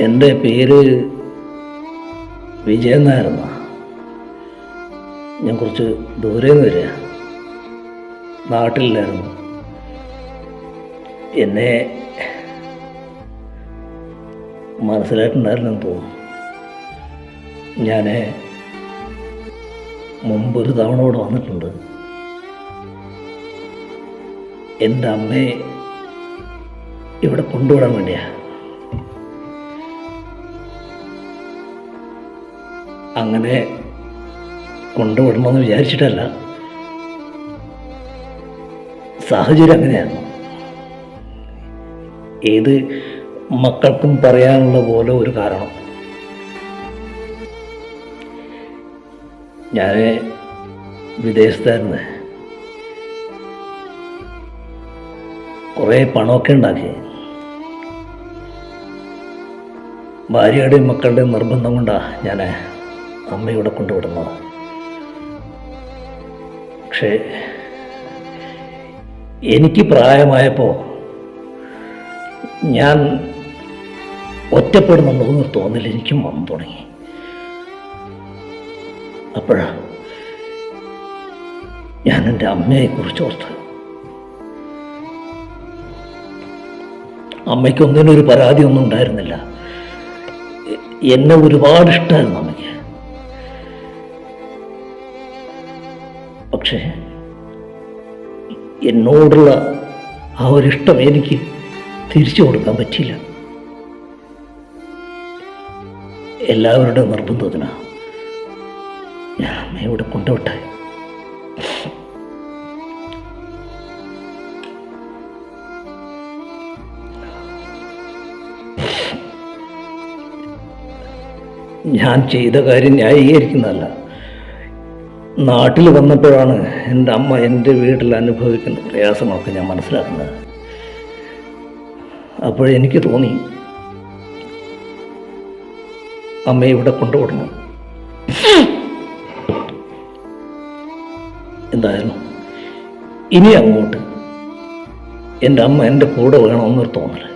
എൻ്റെ പേര് വിജയൻ നായരെന്നാ. ഞാൻ കുറച്ച് ദൂരെ നിന്ന് വരിക, നാട്ടിലില്ലായിരുന്നു. എന്നെ മനസ്സിലായിട്ടുണ്ടായിരുന്നെന്ന് തോന്നുന്നു. ഞാൻ മുമ്പൊരു തവണ ഇവിടെ വന്നിട്ടുണ്ട്. എൻ്റെ അമ്മയെ ഇവിടെ കൊണ്ടുവിടാൻ വേണ്ടിയാ. അങ്ങനെ കൊണ്ടുവിടണമെന്ന് വിചാരിച്ചിട്ടല്ല, സാഹചര്യം അങ്ങനെയായിരുന്നു. ഏത് മക്കൾക്കും പറയാനുള്ള പോലെ ഒരു കാരണം. ഞാൻ വിദേശത്തായിരുന്നു. കുറേ പണമൊക്കെ ഉണ്ടാക്കി. ഭാര്യയുടെയും മക്കളുടെയും നിർബന്ധം കൊണ്ടാണ് ഞാൻ അമ്മയുടെ കൊണ്ടുവിടുന്നത്. പക്ഷേ എനിക്ക് പ്രായമായപ്പോൾ ഞാൻ ഒറ്റപ്പെടുന്നുണ്ടെന്ന് തോന്നൽ എനിക്കും വന്നു തുടങ്ങി. അപ്പോഴാണ് ഞാൻ എൻ്റെ അമ്മയെക്കുറിച്ച് ഓർത്ത്. അമ്മയ്ക്കൊന്നിനൊരു പരാതിയൊന്നും ഉണ്ടായിരുന്നില്ല. എന്നെ ഒരുപാട് ഇഷ്ടമായിരുന്നു അമ്മയ്ക്ക്. പക്ഷേ എന്നോടുള്ള ആ ഒരിഷ്ടം എനിക്ക് തിരിച്ചു കൊടുക്കാൻ പറ്റിയില്ല. എല്ലാവരുടെയും നിർബന്ധത്തിനാണ് ഞാൻ അമ്മയെ ഇവിടെ കൊണ്ടുവിട്ടെ. ഞാൻ ചെയ്ത കാര്യം ന്യായീകരിക്കുന്നതല്ല. നാട്ടിൽ വന്നപ്പോഴാണ് എൻ്റെ അമ്മ എൻ്റെ വീട്ടിൽ അനുഭവിക്കുന്ന പ്രയാസങ്ങളൊക്കെ ഞാൻ മനസ്സിലാക്കുന്നത്. അപ്പോഴെനിക്ക് തോന്നി അമ്മയെ ഇവിടെ കൊണ്ടുവിടണം. എന്തായാലും ഇനി അങ്ങോട്ട് എൻ്റെ അമ്മ എൻ്റെ കൂടെ വേണമെന്നൊരു തോന്നൽ.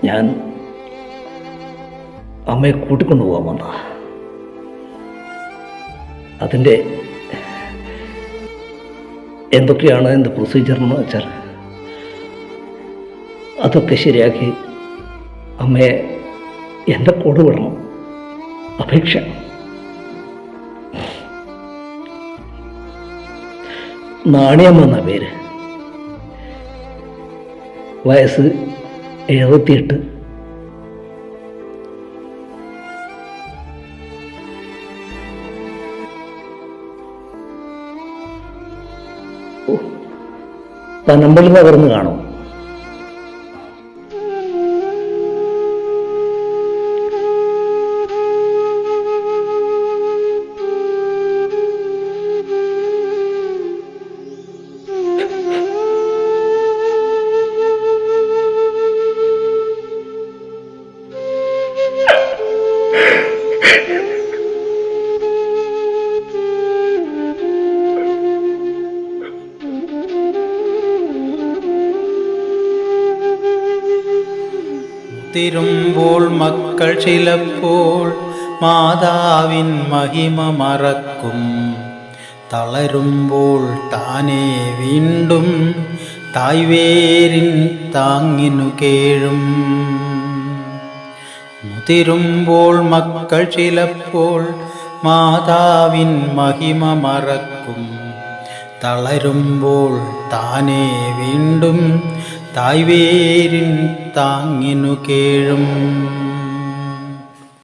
ഞാൻ അമ്മയെ കൂട്ടിക്കൊണ്ടുപോകാൻ വന്നതാ. അതിൻ്റെ എന്തൊക്കെയാണ് എൻ്റെ പ്രൊസീജിയർ എന്ന് വെച്ചാൽ അതൊക്കെ ശരിയാക്കി അമ്മയെ എൻ്റെ കൂടെ വിടണം. അപേക്ഷ. നാണിയമ്മ എന്ന പേര്. വയസ്സ് 78. പനമ്പള്ളി നഗർന്ന് കാണും. തിരുമ്പോൾ മക്കൾ ചിലപ്പോൾ മാതാവിൻ മഹിമ മറക്കും. തളരുമ്പോൾ താനേ വീണ്ടും തായ്വേരിൻ താങ്ങിനു കേഴും. മുതിരുമ്പോൾ മക്കൾ ചിലപ്പോൾ മാതാവിൻ മഹിമ മറക്കും. തളരുമ്പോൾ താനേ വീണ്ടും തായ്വേരിൻ താങ്ങിനു കേഴും.